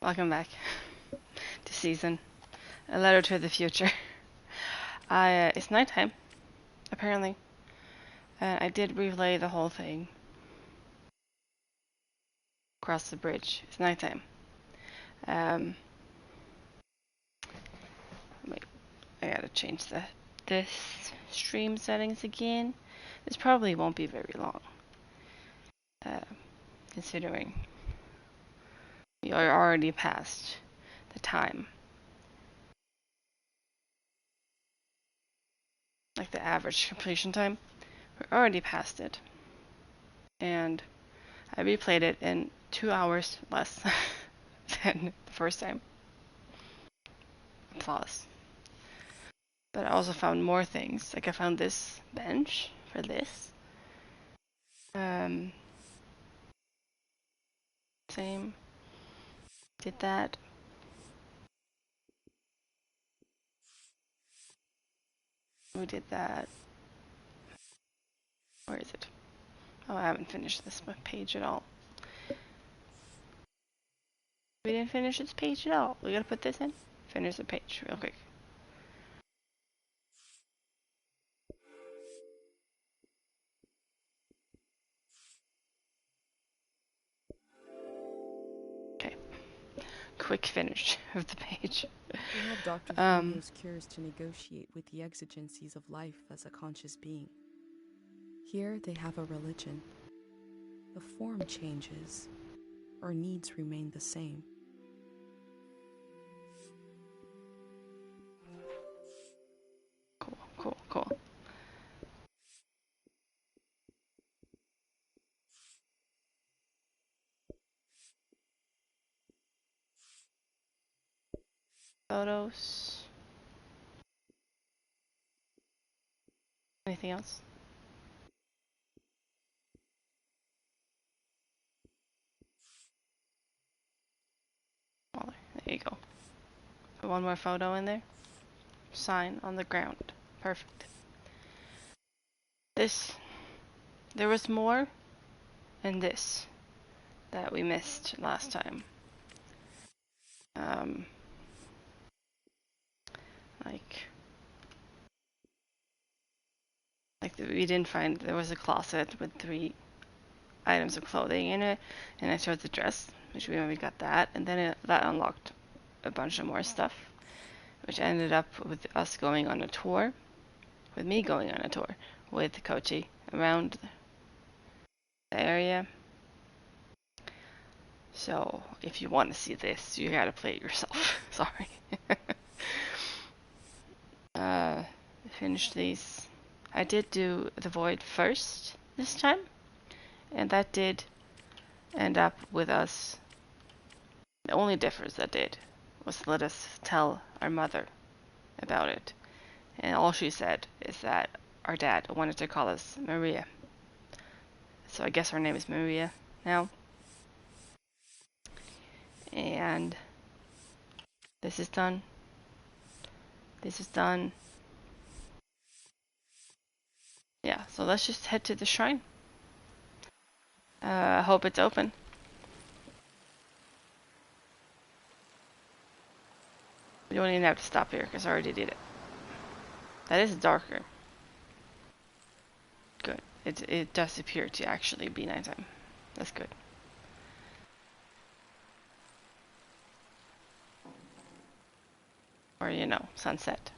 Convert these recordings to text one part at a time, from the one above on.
Welcome back to season. A letter to the future. It's nighttime, apparently. And I did relay the whole thing across the bridge. It's nighttime. Um, wait, I gotta change this stream settings again. This probably won't be very long, uh, considering we are already past the time. Like the average completion time. We're already past it. And I replayed it in 2 hours less than the first time. Applause. But I also found more things. Like I found this bench for this. Um, Same. Did that. We did that. Where is it? Oh, I haven't finished this page at all. We didn't finish this page at all. We gotta put this in. Finish the page real quick. Okay. Quick finish of the page. We help Dr. Julio's cures to negotiate with the exigencies of life as a conscious being. Here they have a religion. The form changes. Our needs remain the same. Cool. Photos. Anything else? Smaller. There you go. Put one more photo in there. Sign on the ground. Perfect. There was more in this that we missed last time. Like we didn't find, there was a closet with 3 items of clothing in it, and I showed the dress, which we already got that, and then that unlocked a bunch of more stuff, which ended up with us going on a tour, with me going on a tour with Kochi around the area. So if you want to see this, you gotta play it yourself. Sorry. Finish these. I did do the void first this time, and that did end up with us. The only difference that did was to let us tell our mother about it. And all she said is that our dad wanted to call us Maria. So I guess her name is Maria now. And this is done. This is done. Yeah, so let's just head to the shrine. I hope it's open. We don't even have to stop here because I already did it. That is darker. Good. It does appear to actually be nighttime. That's good. Or, sunset.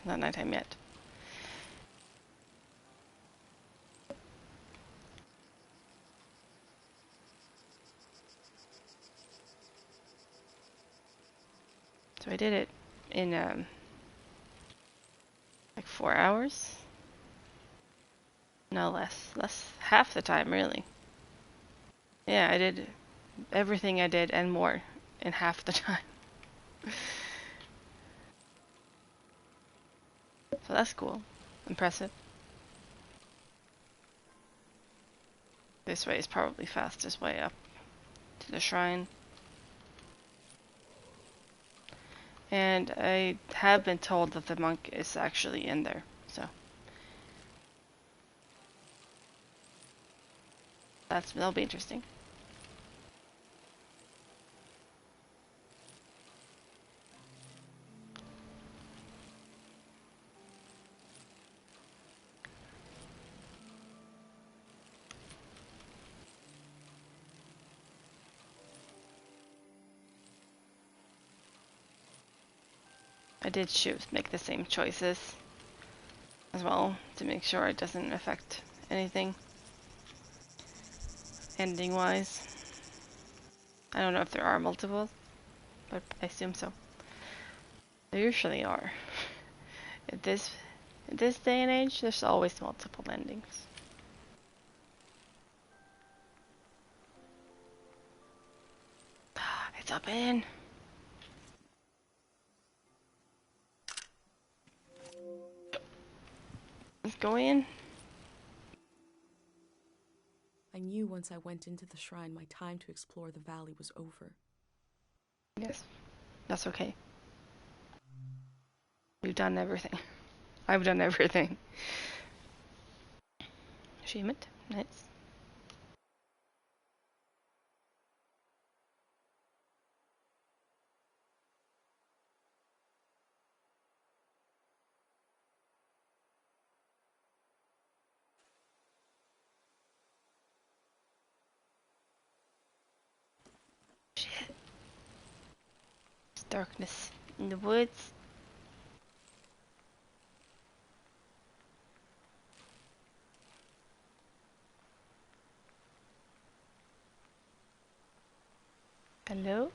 Not nighttime yet. So I did it in like 4 hours. No, less half the time really. Yeah, I did everything I did and more in half the time. So that's cool. Impressive. This way is probably fastest way up to the shrine. And I have been told that the monk is actually in there, so that'll be interesting. I did make the same choices as well to make sure it doesn't affect anything ending wise. I don't know if there are multiple, but I assume so. There usually are. In this day and age, there's always multiple endings. It's up in. Let's go in. I knew once I went into the shrine, my time to explore the valley was over. Yes, that's okay. We've done everything. I've done everything. Achievement. Nice. Shit. There's darkness in the woods. Hello?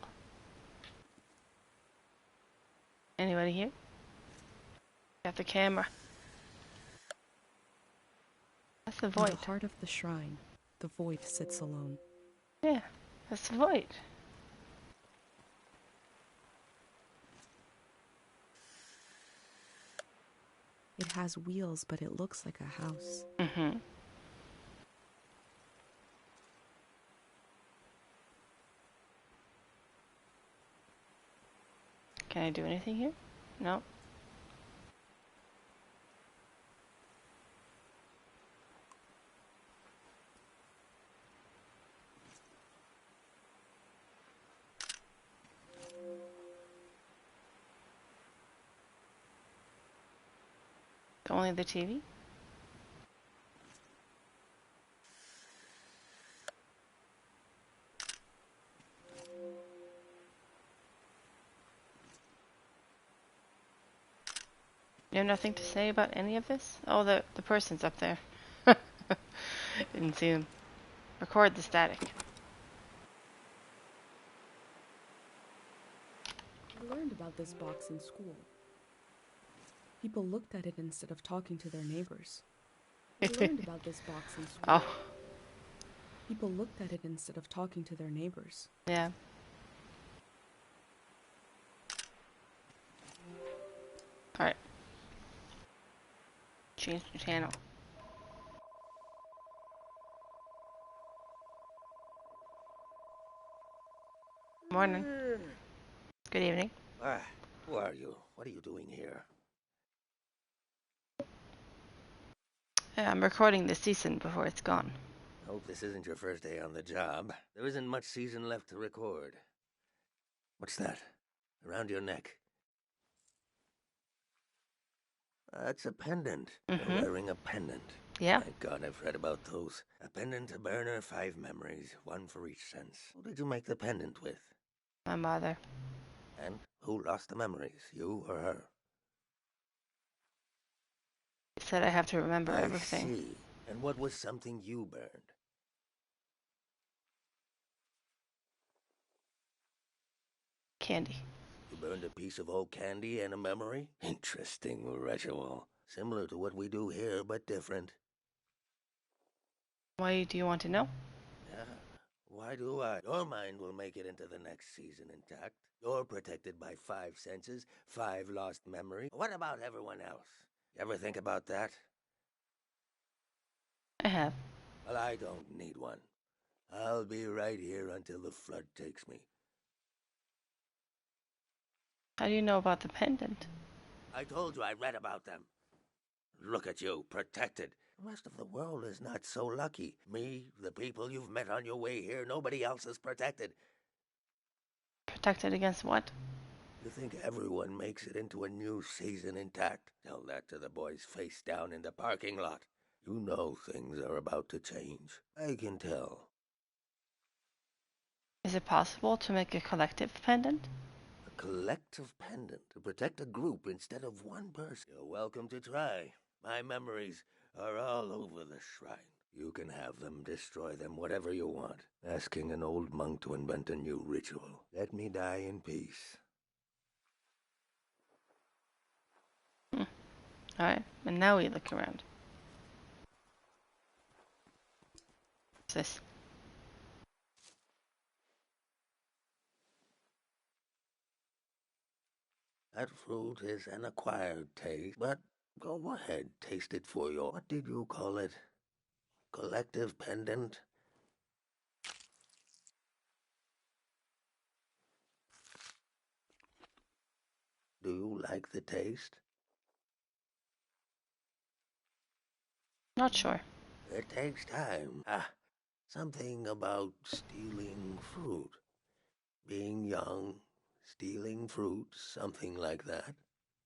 Anybody here? Got the camera. That's the In void. the heart of the shrine, the void sits alone. Yeah, that's the void. It has wheels, but it looks like a house. Mm-hmm. Can I do anything here? No. Only the TV? You have nothing to say about any of this? Oh, the person's up there. Didn't see him. Record the static. I learned about this box in school. People looked at it instead of talking to their neighbors. I learned about this box in school. Oh, People looked at it instead of talking to their neighbors. yeah. Alright. Change the channel. Morning. Good evening. Who are you? What are you doing here? I'm recording the season before it's gone. Hope this isn't your first day on the job. There isn't much season left to record. What's that? Around your neck? That's a pendant. Mm-hmm. You're wearing a pendant. Yeah. My God, I've read about those. A pendant to burner, 5 memories, 1 for each sense. Who did you make the pendant with? My mother. And who lost the memories, you or her? She said I have to remember I everything. see. And what was something you burned? Candy. You burned a piece of old candy and a memory? Interesting ritual. Similar to what we do here, but different. Why do you want to know? Yeah, why do I? Your mind will make it into the next season intact. You're protected by 5 senses, 5 lost memories. What about everyone else? You ever think about that? I have. Well, I don't need one. I'll be right here until the flood takes me. How do you know about the pendant? I told you I read about them. Look at you, protected. The rest of the world is not so lucky. Me, the people you've met on your way here, nobody else is protected. Protected against what? You think everyone makes it into a new season intact? Tell that to the boys face down in the parking lot. You know things are about to change. I can tell. Is it possible to make a collective pendant? A collective pendant to protect a group instead of one person. You're welcome to try. My memories are all over the shrine. You can have them, destroy them, whatever you want. Asking an old monk to invent a new ritual. Let me die in peace. Alright, and now we look around. What's this? That fruit is an acquired taste, but go ahead, taste it for your... What did you call it? Collective pendant? Do you like the taste? Not sure. It takes time. Something about stealing fruit. Being young, stealing fruit, something like that.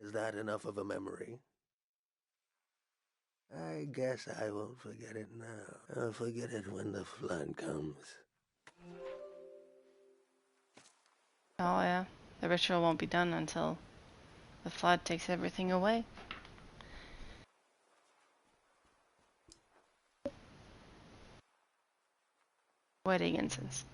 Is that enough of a memory? I guess I won't forget it now. I'll forget it when the flood comes. Oh yeah, the ritual won't be done until the flood takes everything away. Wedding incense.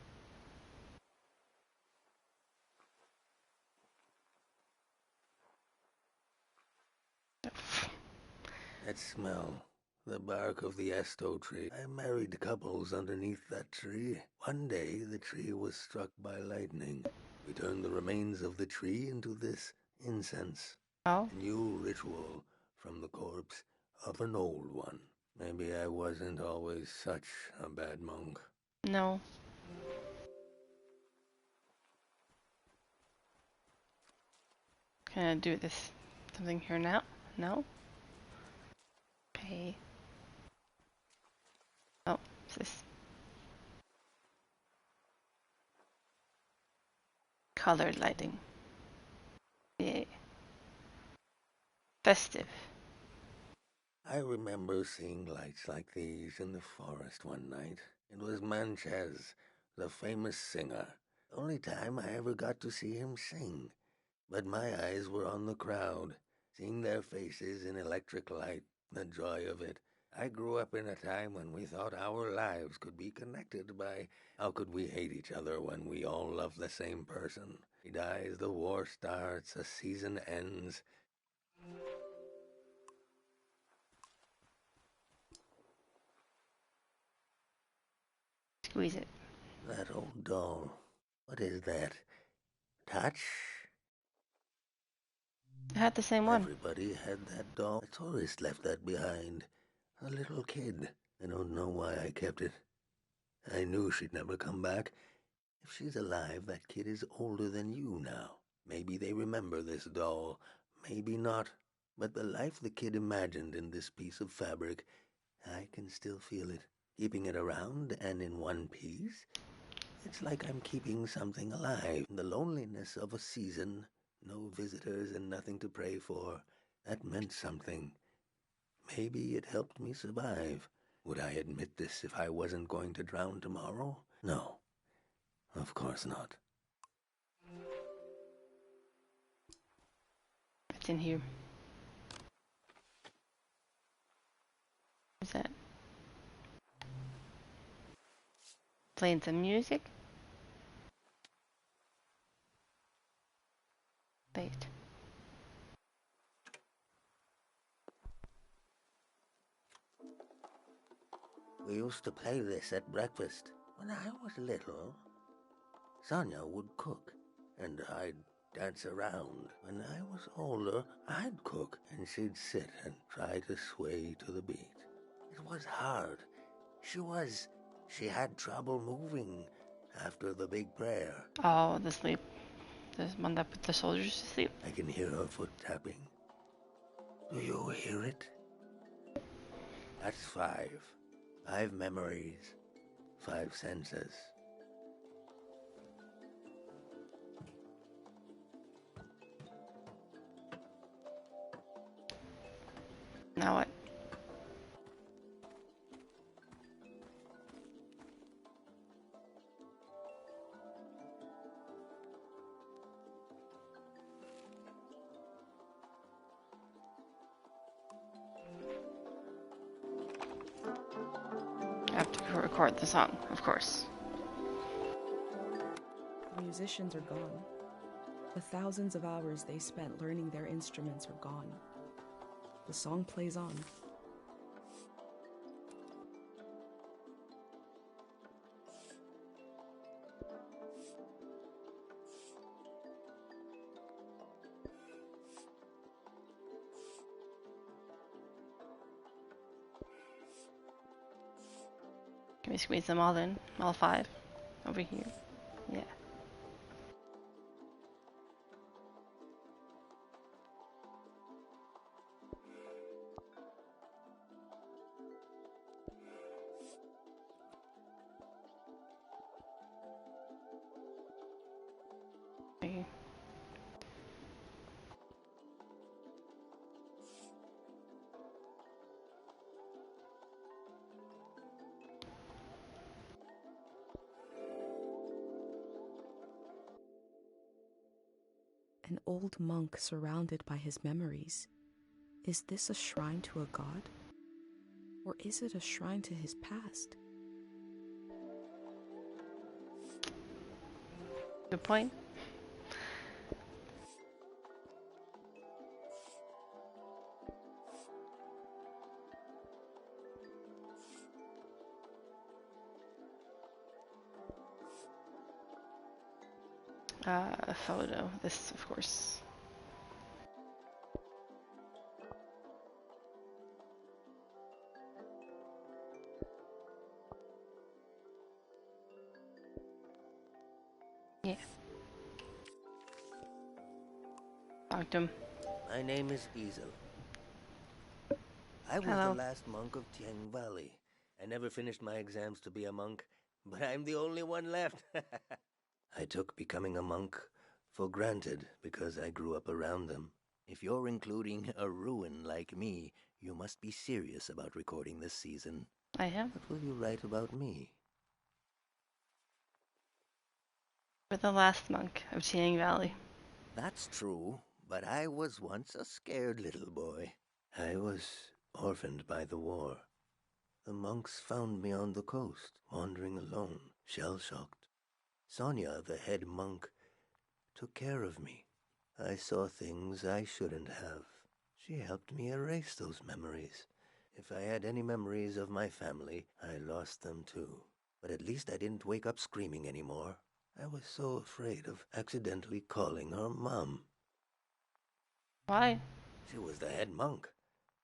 That smell. The bark of the Esto tree. I married couples underneath that tree. One day, the tree was struck by lightning. We turned the remains of the tree into this incense. Oh? A new ritual from the corpse of an old one. Maybe I wasn't always such a bad monk. No. Can I do this something here now? No? Okay. Oh, what's this? Colored lighting. Yay. Festive. I remember seeing lights like these in the forest one night. It was Manchez, the famous singer. The only time I ever got to see him sing. But my eyes were on the crowd, seeing their faces in electric light, the joy of it. I grew up in a time when we thought our lives could be connected by how could we hate each other when we all love the same person. He dies, the war starts, a season ends. Squeeze it. That old doll. What is that? Touch? I had the same one. Everybody had that doll. A tourist left that behind. A little kid. I don't know why I kept it. I knew she'd never come back. If she's alive, that kid is older than you now. Maybe they remember this doll. Maybe not. But the life the kid imagined in this piece of fabric, I can still feel it. Keeping it around and in one piece, it's like I'm keeping something alive. The loneliness of a season, no visitors and nothing to pray for, that meant something. Maybe it helped me survive. Would I admit this if I wasn't going to drown tomorrow? No, of course not. It's in here. What's that? Playing some music? Wait. We used to play this at breakfast. When I was little, Sonia would cook, and I'd dance around. When I was older, I'd cook, and she'd sit and try to sway to the beat. It was hard. She had trouble moving after the big prayer. Oh, the sleep. The one that put the soldiers to sleep. I can hear her foot tapping. Do you hear it? That's 5. 5 memories. 5 senses. Now what? have to record the song, of course. The musicians are gone. The thousands of hours they spent learning their instruments are gone. The song plays on. Can we squeeze them all in? All 5? Over here? Yeah. Okay. An old monk surrounded by his memories. Is this a shrine to a god? Or is it a shrine to his past? Good point. A photo. This, of course. Yeah. Talked him. My name is Ezel. I was Hello. the last monk of Tiang Valley. I never finished my exams to be a monk, but I'm the only one left. I took becoming a monk for granted because I grew up around them. If you're including a ruin like me, you must be serious about recording this season. I am. What will you write about me? We're the last monk of Tiang Valley. That's true, but I was once a scared little boy. I was orphaned by the war. The monks found me on the coast, wandering alone, shell-shocked. Sonia, the head monk, took care of me. I saw things I shouldn't have. She helped me erase those memories. If I had any memories of my family, I lost them too. But at least I didn't wake up screaming anymore. I was so afraid of accidentally calling her Mom. Why? She was the head monk,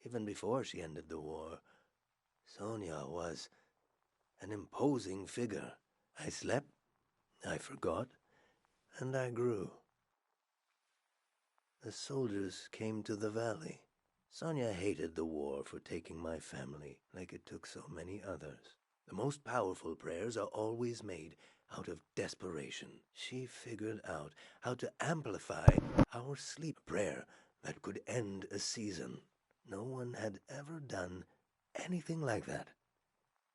even before she ended the war. Sonia was an imposing figure. I slept, I forgot, and I grew. The soldiers came to the valley. Sonia hated the war for taking my family like it took so many others. The most powerful prayers are always made out of desperation. She figured out how to amplify our sleep prayer that could end a season. No one had ever done anything like that.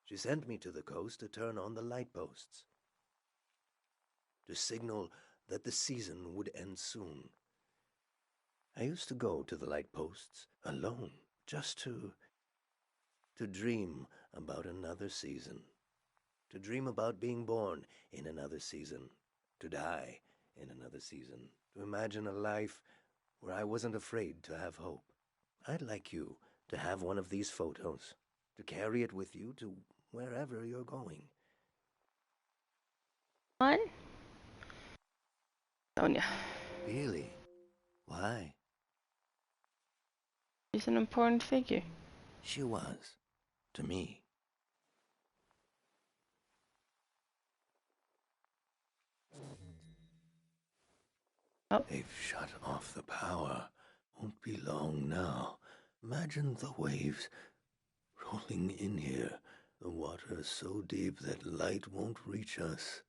She sent me to the coast to turn on the light posts, to signal that the season would end soon. I used to go to the light posts alone, just to dream about another season, to dream about being born in another season, to die in another season, to imagine a life where I wasn't afraid to have hope. I'd like you to have one of these photos, to carry it with you to wherever you're going. One? Sonia. Really? Why? She's an important figure. She was, to me. Oh. They've shut off the power. Won't be long now. Imagine the waves rolling in here. The water is so deep that light won't reach us.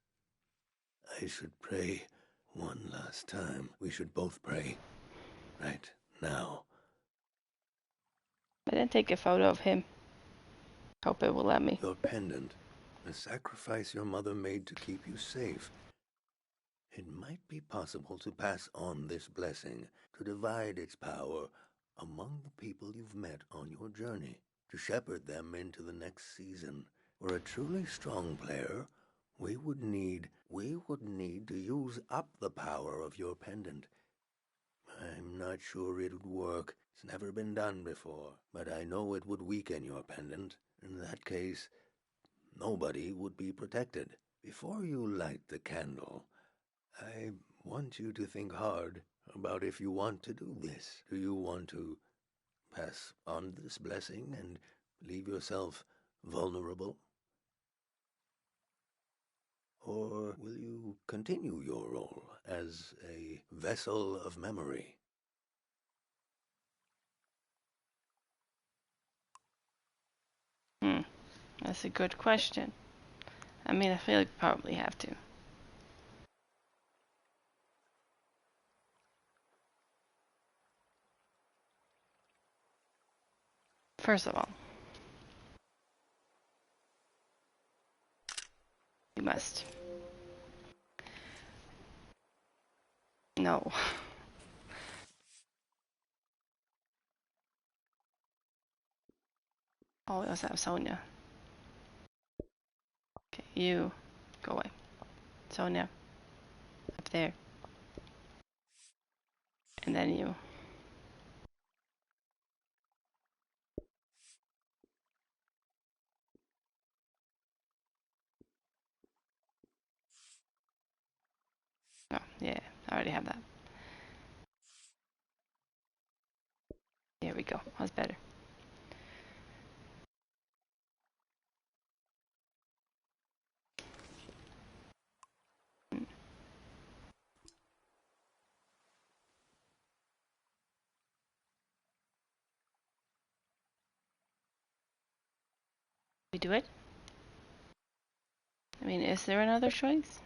I should pray one last time. We should both pray. Right now. I didn't take a photo of him. Hope it will let me. Your pendant. The sacrifice your mother made to keep you safe. It might be possible to pass on this blessing, to divide its power among the people you've met on your journey, to shepherd them into the next season, For a truly strong player, we would need to use up the power of your pendant. I'm not sure it would work. It's never been done before, but I know it would weaken your pendant. In that case, nobody would be protected. Before you light the candle, I want you to think hard about if you want to do this. Do you want to pass on this blessing and leave yourself vulnerable? Or will you continue your role as a vessel of memory? That's a good question. I mean, I feel like we probably have to. First of all, you must. No. Oh, we also have Sonia. Okay, you go away. Sonia, up there. And then you. Oh, yeah, I already have that. There we go. That's better. We do it? I mean, is there another choice?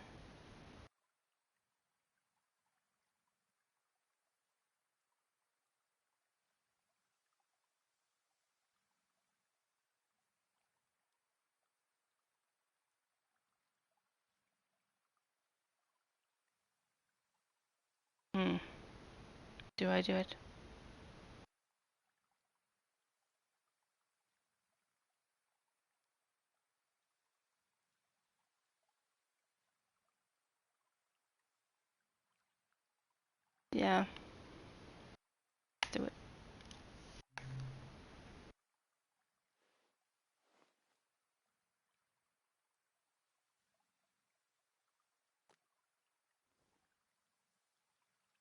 Do I do it? Yeah. Do it.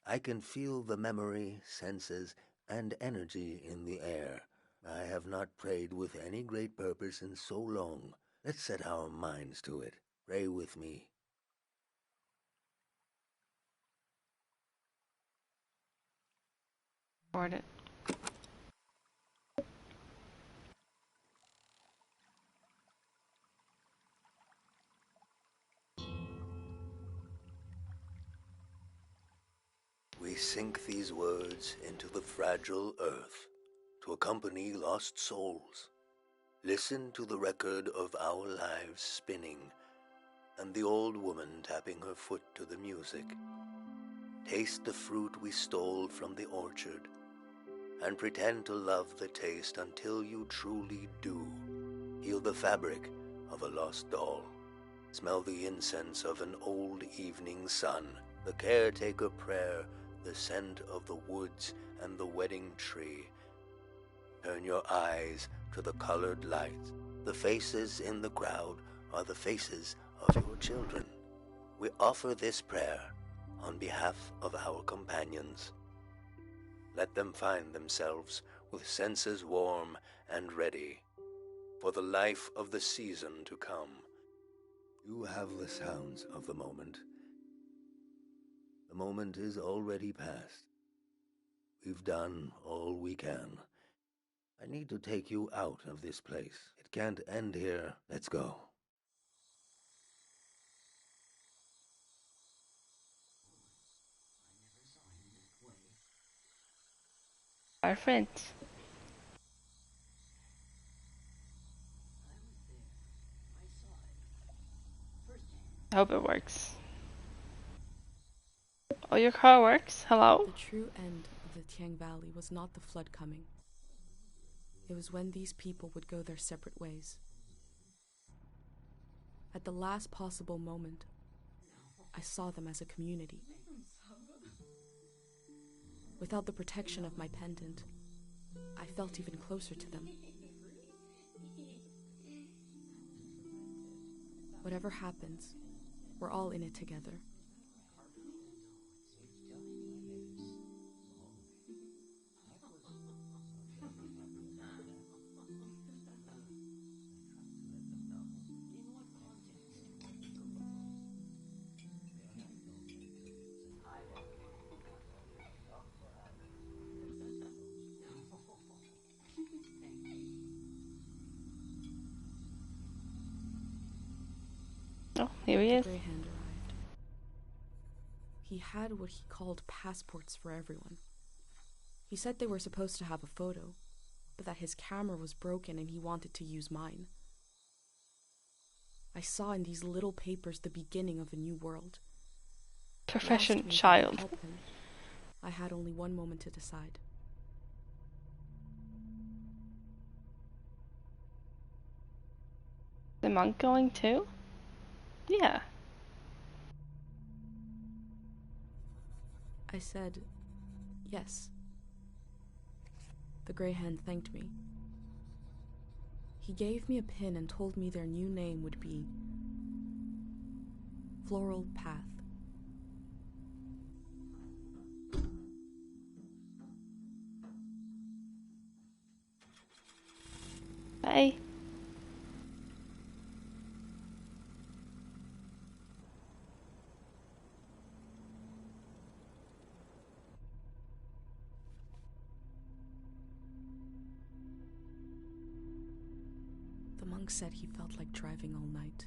I can feel the memory, senses, and energy in the air. I have not prayed with any great purpose in so long. Let's set our minds to it. Pray with me. Board it. We sink these words into the fragile earth to accompany lost souls. Listen to the record of our lives spinning and the old woman tapping her foot to the music. Taste the fruit we stole from the orchard and pretend to love the taste until you truly do. Feel the fabric of a lost doll. Smell the incense of an old evening sun, the caretaker prayer, the scent of the woods and the wedding tree. Turn your eyes to the colored lights. The faces in the crowd are the faces of your children. We offer this prayer on behalf of our companions. Let them find themselves with senses warm and ready for the life of the season to come. You have the sounds of the moment. The moment is already past. We've done all we can. I need to take you out of this place. It can't end here. Let's go. Our friends. I hope it works. Oh, your car works? Hello? The true end of the Tiang Valley was not the flood coming. It was when these people would go their separate ways. At the last possible moment, I saw them as a community. Without the protection of my pendant, I felt even closer to them. Whatever happens, we're all in it together. Oh, here he is. The Greyhand arrived. He had what he called passports for everyone. He said they were supposed to have a photo, but that his camera was broken and he wanted to use mine. I saw in these little papers the beginning of a new world. Profession He asked me if I could child. help him. I had only one moment to decide. The monk going too? Yeah. I said, yes. The Greyhand thanked me. He gave me a pin and told me their new name would be Floral Path. Bye. The monk said he felt like driving all night.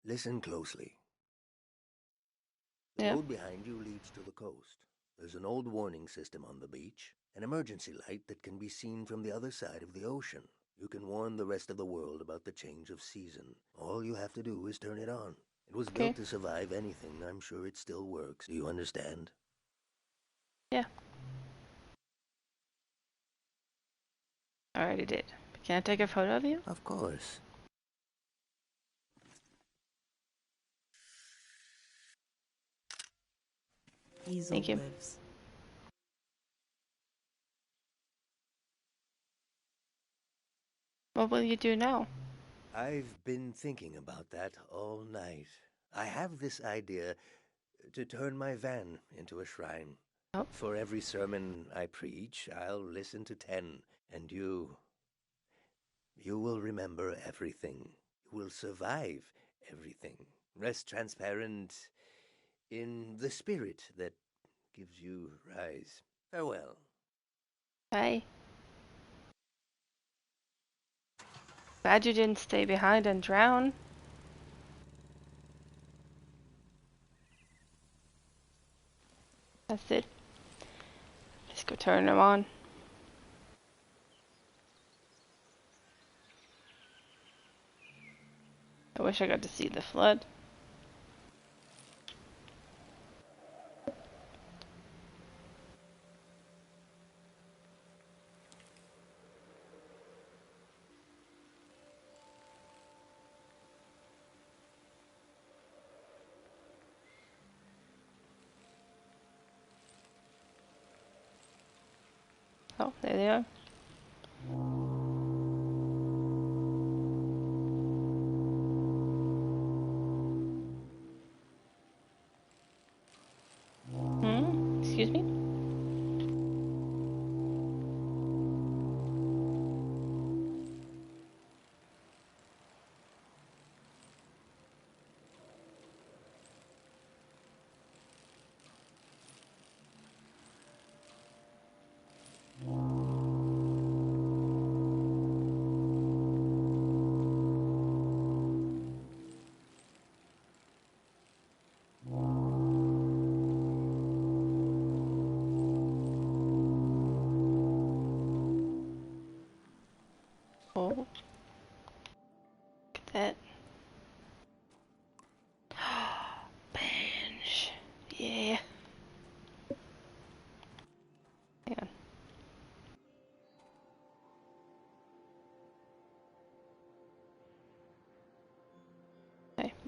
Listen closely. The Yeah. road behind you leads to the coast. There's an old warning system on the beach, an emergency light that can be seen from the other side of the ocean. You can warn the rest of the world about the change of season. All you have to do is turn it on. It was Okay. built to survive anything. I'm sure it still works. Do you understand? Yeah. I already did. Can I take a photo of you? Of course. Easel Thank you. lives. What will you do now? I've been thinking about that all night. I have this idea to turn my van into a shrine. Oh. For every sermon I preach, I'll listen to 10, and you will remember everything. You will survive everything. Rest transparent in the spirit that gives you rise. Farewell. Bye. Glad you didn't stay behind and drown. That's it. Let's go turn them on. I wish I got to see the flood. Oh, there they are. Excuse me?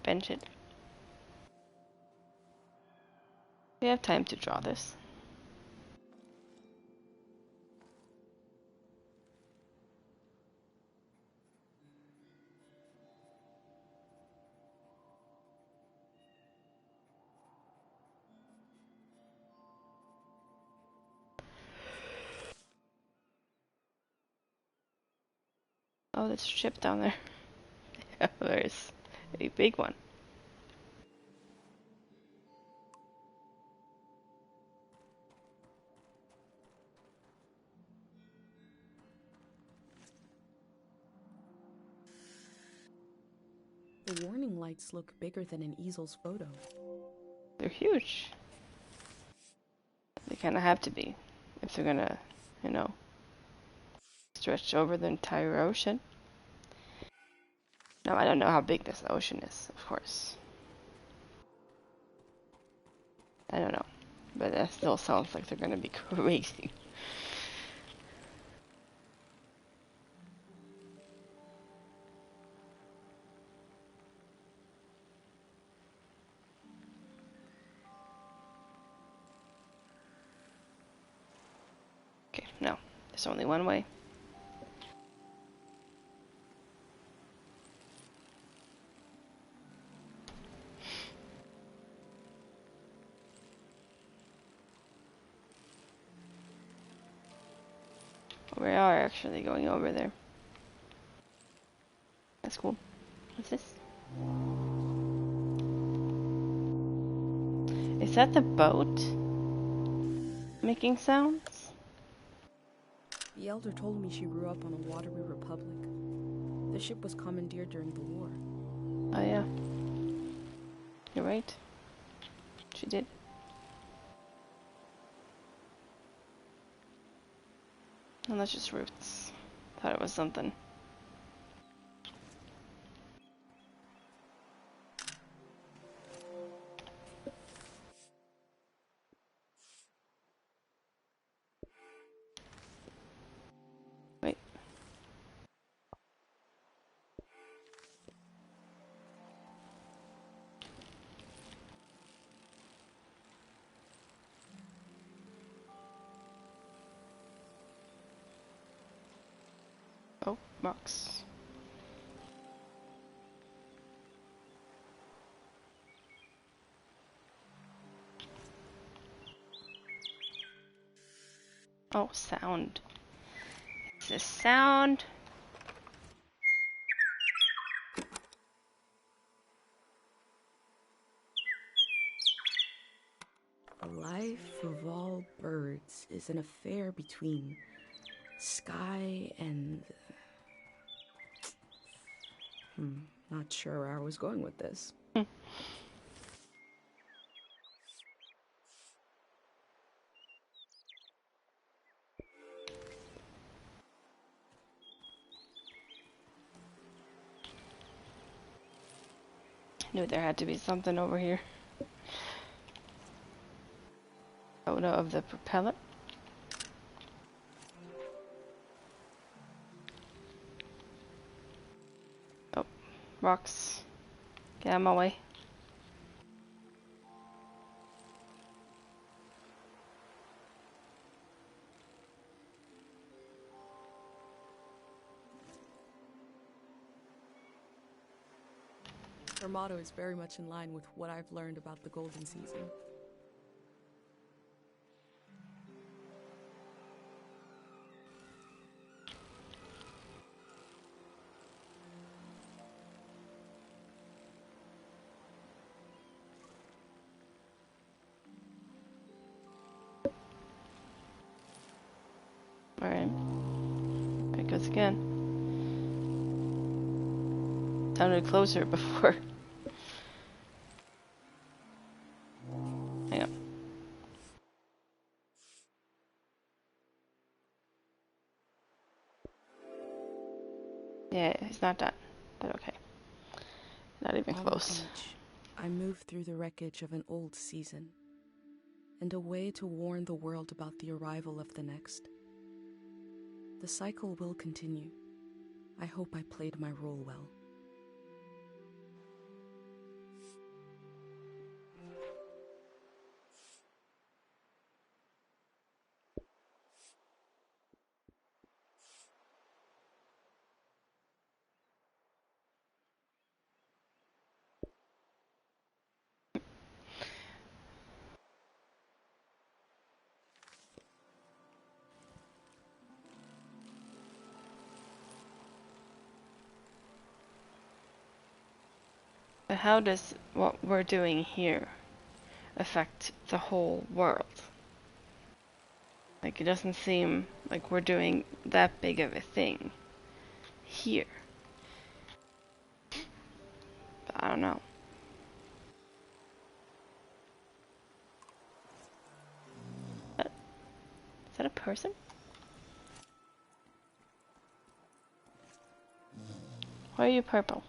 bench it. We have time to draw this. Oh, there's a ship down there. There's a big one. The warning lights look bigger than an easel's photo. They're huge. They kind of have to be if they're gonna, you know, stretch over the entire ocean. Now, I don't know how big this ocean is, of course. I don't know. But that still sounds like they're gonna be crazy. Okay, no. There's only one way. We are actually going over there. That's cool. What's this? Is that the boat making sounds? The elder told me she grew up on a watery republic. The ship was commandeered during the war. Oh yeah. You're right. She did. And that's just roots. Thought it was something. Wait. Oh, box. Oh, sound. It's a sound. The life of all birds is an affair between sky and... not sure where I was going with this. Knew there had to be something over here. Photo of the propeller. Oh, rocks. Get out of my way. Her motto is very much in line with what I've learned about the Golden Season. Alright. There it goes again. Sounded closer before. Hang on. Yeah, he's not done. But okay. Not even On close. the beach, I move through the wreckage of an old season, and a way to warn the world about the arrival of the next. The cycle will continue. I hope I played my role well. how does what we're doing here affect the whole world? Like, it doesn't seem like we're doing that big of a thing here. But I don't know. Is that a person? Why are you purple?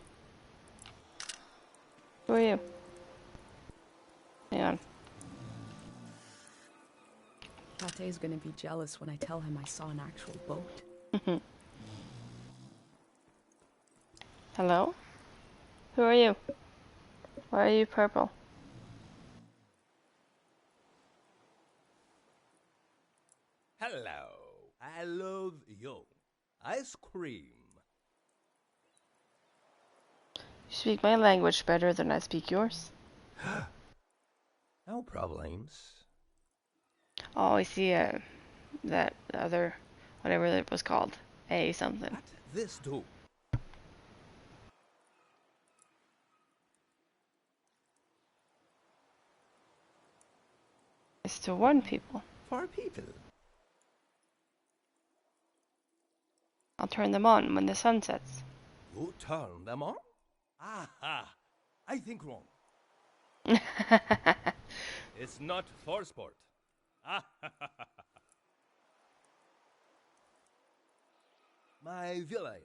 Who are you? Hang on. Tate's gonna be jealous when I tell him I saw an actual boat. Hello? Who are you? Why are you purple? Hello. I love you. Ice cream. You speak my language better than I speak yours. No problems. Oh, I see that other, whatever it was called. A something. What this do? It's to warn people. For people. I'll turn them on when the sun sets. You turn them on? Aha! I think wrong. It's not for sport. My village.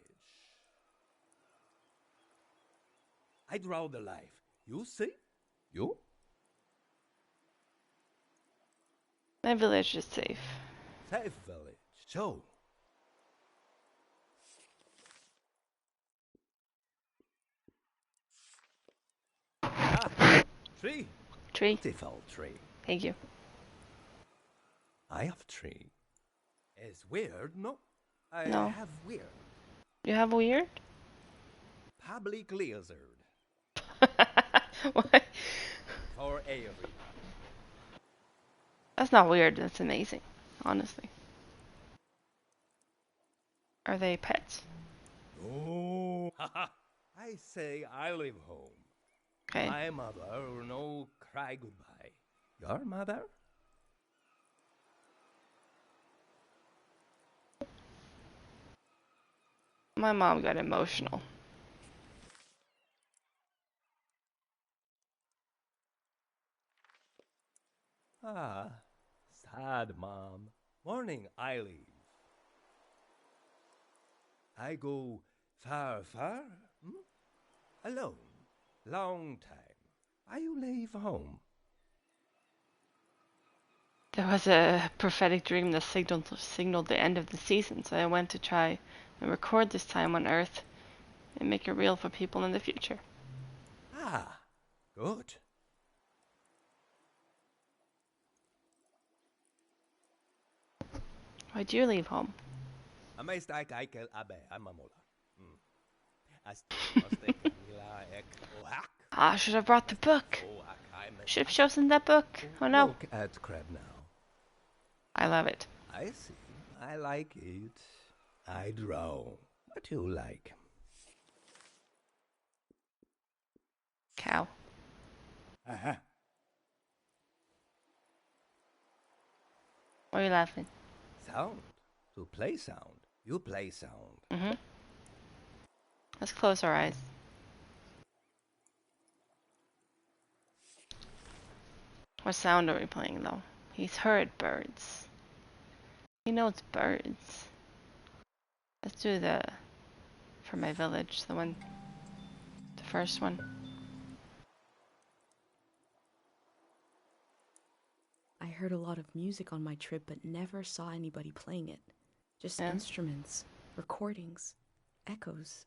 I draw the life. You see? You? My village is safe. Safe village. So. Tree. Tree. Beautiful tree. Thank you. I have tree. It's weird, no? I No. have weird. You have weird? Public lizard. What? For every. That's not weird. That's amazing. Honestly. Are they pets? Oh. I say I live home. Okay. My mother no cry goodbye. Your mother? My mom got emotional. Ah, sad mom. Morning I leave. I go far, far, alone. Long time. I leave home. There was a prophetic dream that signaled the end of the season, so I went to try and record this time on Earth and make it real for people in the future. Ah, good. Why'd you leave home? I should have brought the book. Should have chosen that book. Oh no. Look at crab now. I love it. I see. I like it. I draw. What you like? Cow. Uh-huh. Why are you laughing? Sound. To play sound. You play sound. Mm-hmm. Let's close our eyes. What sound are we playing though? He's heard birds. He knows birds. Let's do the for my village, the first one. I heard a lot of music on my trip, but never saw anybody playing it. Just Yeah. instruments, recordings, echoes.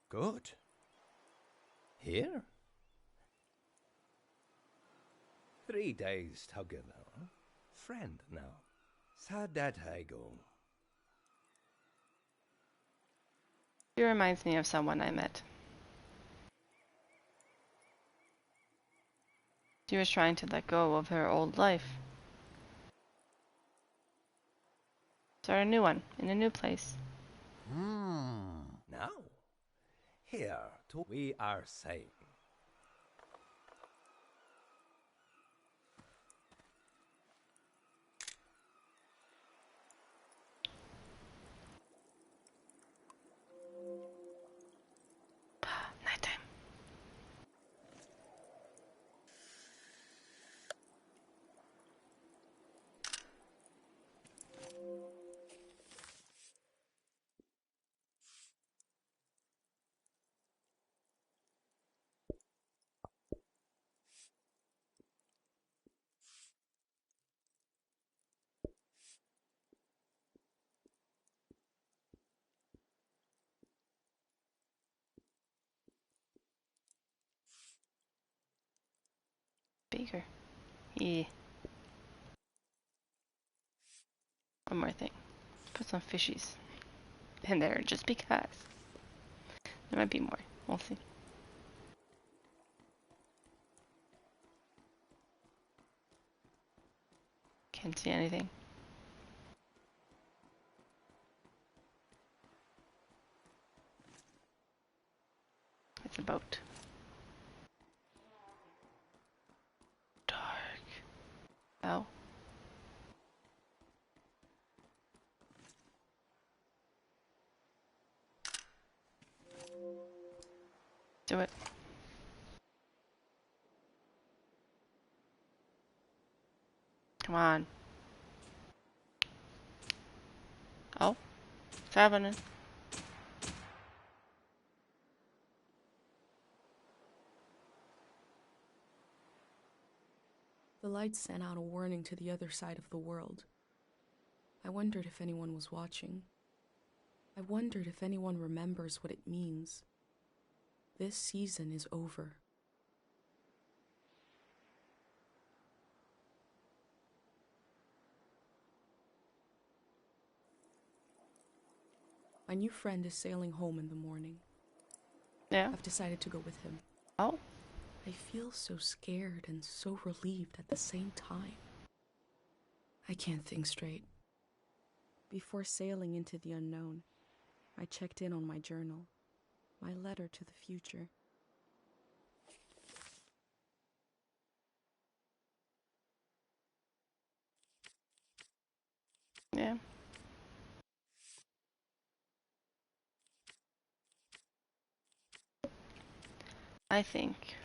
Good. Here? 3 days together. Friend now. Sad that I go. He reminds me of someone I met. She was trying to let go of her old life. Start a new one, in a new place. Now, here we are saying, bigger. Yeah. One more thing. Put some fishies in there just because. There might be more. We'll see. Can't see anything. It's a boat. Dark. Oh. Do it. Come on. Oh. It's happening. The lights sent out a warning to the other side of the world. I wondered if anyone was watching. I wondered if anyone remembers what it means. This season is over. My new friend is sailing home in the morning. Yeah. I've decided to go with him. Oh. I feel so scared and so relieved at the same time. I can't think straight. Before sailing into the unknown, I checked in on my journal, my letter to the future. Yeah. I think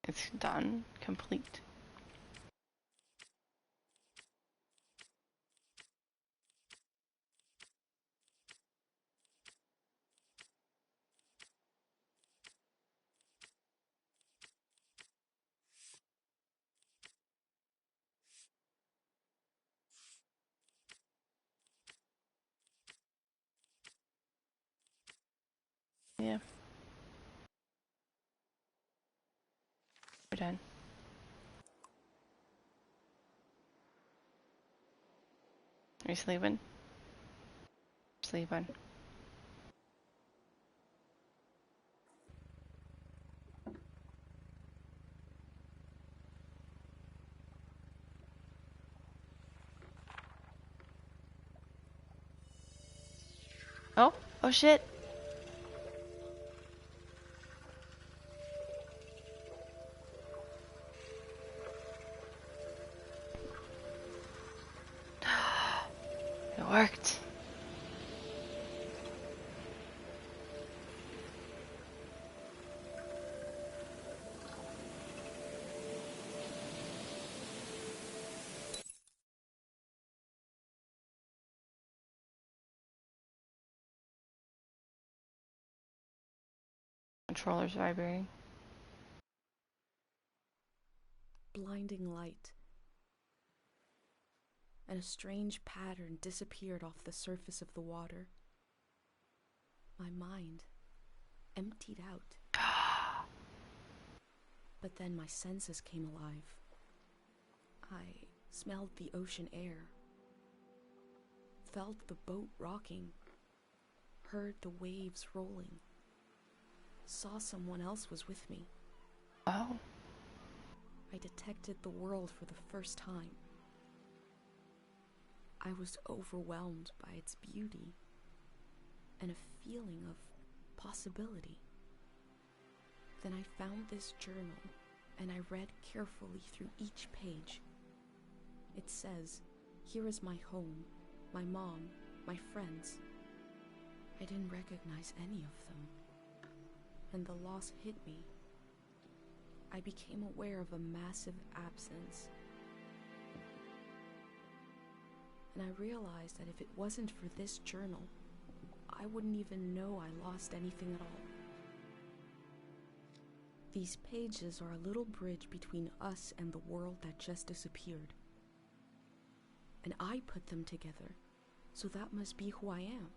it's done. Complete. Yeah. We're done. Are you sleeping? Sleeping. Oh. Oh shit. It worked. Controller's vibrating. Blinding light. And a strange pattern disappeared off the surface of the water. My mind emptied out. But then my senses came alive. I smelled the ocean air, felt the boat rocking, heard the waves rolling, saw someone else was with me. Oh. I detected the world for the first time. I was overwhelmed by its beauty and a feeling of possibility. Then I found this journal and I read carefully through each page. It says, "Here is my home, my mom, my friends." I didn't recognize any of them, and the loss hit me. I became aware of a massive absence. And I realized that if it wasn't for this journal, I wouldn't even know I lost anything at all. These pages are a little bridge between us and the world that just disappeared. And I put them together, so that must be who I am.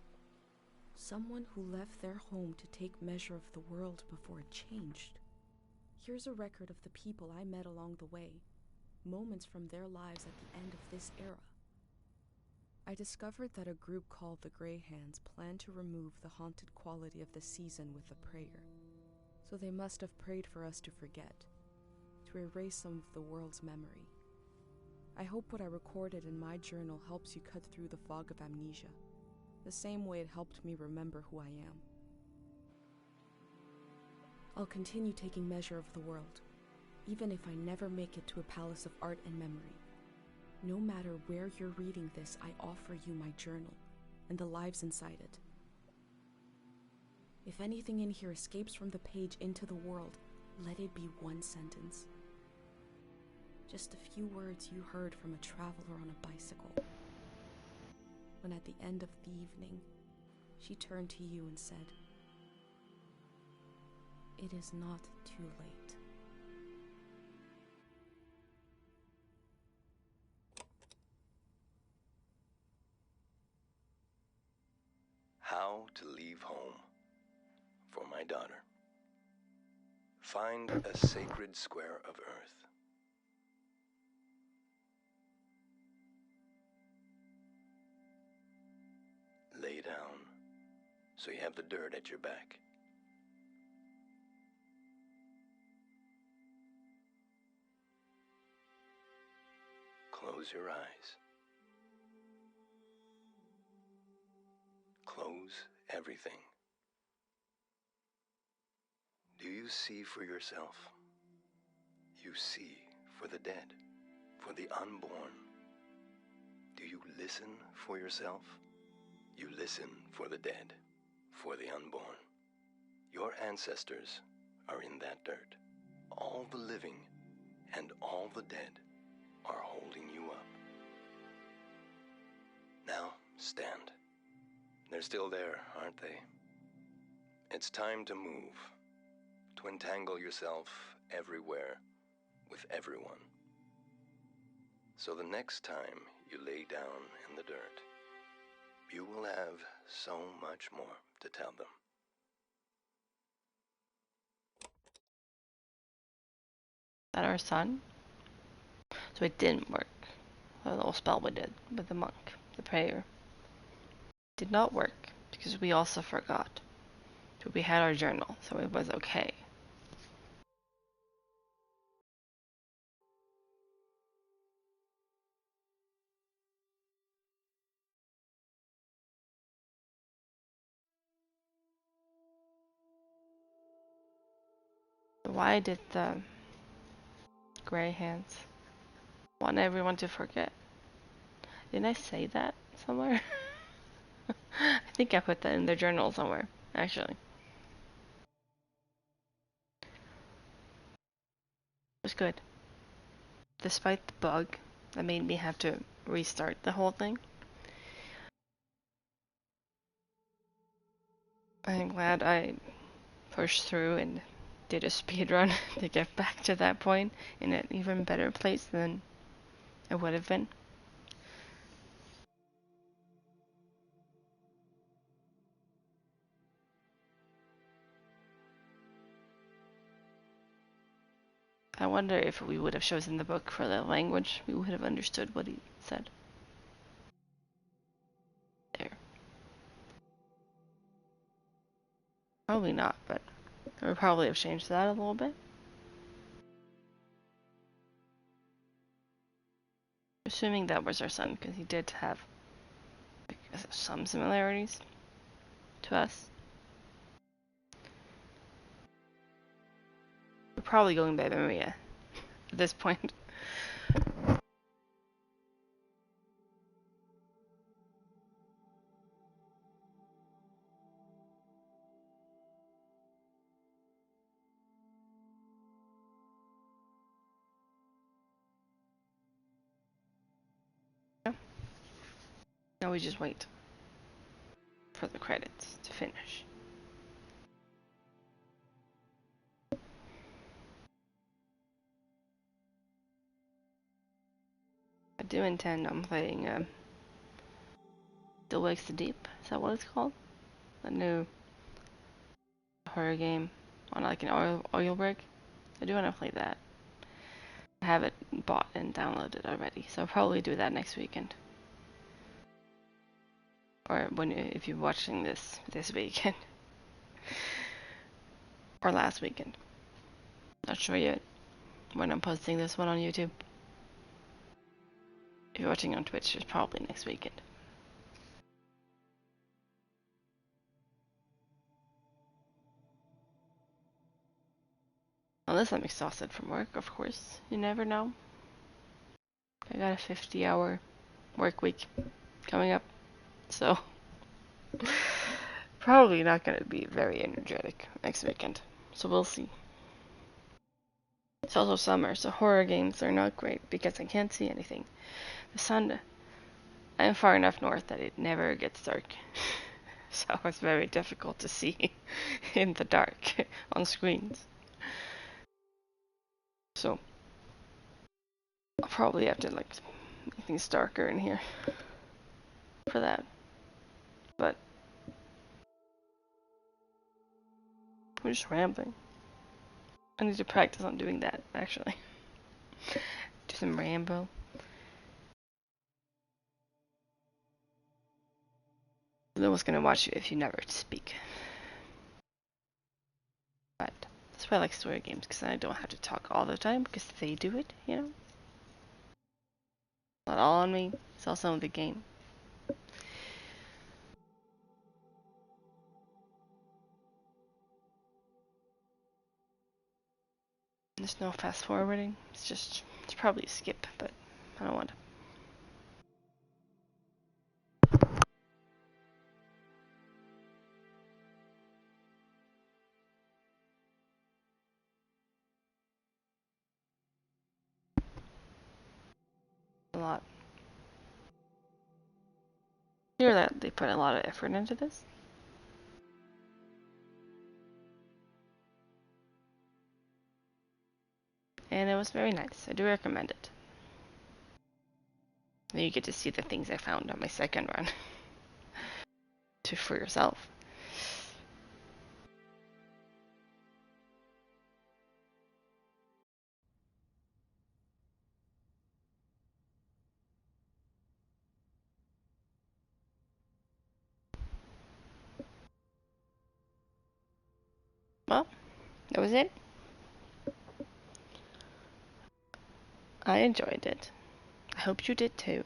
Someone who left their home to take measure of the world before it changed. Here's a record of the people I met along the way, moments from their lives at the end of this era. I discovered that a group called the Grey Hands planned to remove the haunted quality of the season with a prayer. So they must have prayed for us to forget, to erase some of the world's memory. I hope what I recorded in my journal helps you cut through the fog of amnesia, the same way it helped me remember who I am. I'll continue taking measure of the world, even if I never make it to a palace of art and memory. No matter where you're reading this, I offer you my journal and the lives inside it. If anything in here escapes from the page into the world, let it be one sentence. Just a few words you heard from a traveler on a bicycle. When at the end of the evening, she turned to you and said, "It is not too late." How to leave home for my daughter. Find a sacred square of earth. Lay down so you have the dirt at your back. Close your eyes. Close everything. Do you see for yourself? You see for the dead, for the unborn. Do you listen for yourself? You listen for the dead, for the unborn. Your ancestors are in that dirt. All the living and all the dead are holding you up. Now, stand. They're still there, aren't they? It's time to move, to entangle yourself everywhere with everyone. So the next time you lay down in the dirt, you will have so much more to tell them. That our son? So it didn't work. The little spell we did with the monk, the prayer, did not work because we also forgot. But we had our journal, so it was okay. Why did the Grey Hands want everyone to forget? Didn't I say that somewhere? I think I put that in their journal somewhere, actually. It was good. Despite the bug that made me have to restart the whole thing. I'm glad I pushed through and did a speedrun to get back to that point in an even better place than it would have been. I wonder if we would have chosen the book for the language, we would have understood what he said. There. Probably not, but I would probably have changed that a little bit. Assuming that was our son, because he did have some similarities to us. We're probably going by Maria at this point. Now we just wait for the credits to finish. I do intend on playing Still Wakes the Deep. Is that what it's called? a new horror game on like an oil rig. I do want to play that. I have it bought and downloaded already, so I'll probably do that next weekend. Or if you're watching this weekend. Or last weekend. Not sure yet when I'm posting this one on YouTube. If you're watching on Twitch, it's probably next weekend. Unless I'm exhausted from work, of course. You never know. I got a 50-hour work week coming up, so probably not going to be very energetic next weekend. So we'll see. It's also summer, so horror games are not great because I can't see anything. The sun, I'm far enough north that it never gets dark. So it's very difficult to see in the dark on screens. So I'll probably have to like make things darker in here for that. But we're just rambling. I need to practice on doing that, actually. Do some ramble. No one's gonna watch you if you never speak. But that's why I like story games, because I don't have to talk all the time, because they do it, you know? Not all on me, it's also in the game. There's no fast forwarding, it's probably a skip, but I don't want to. A lot. Hear that they put a lot of effort into this. And it was very nice. I do recommend it. Then you get to see the things I found on my second run. For yourself. Well, that was it. I enjoyed it. I hope you did too.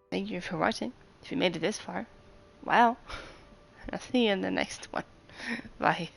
Thank you for watching. If you made it this far, wow. I'll see you in the next one. Bye.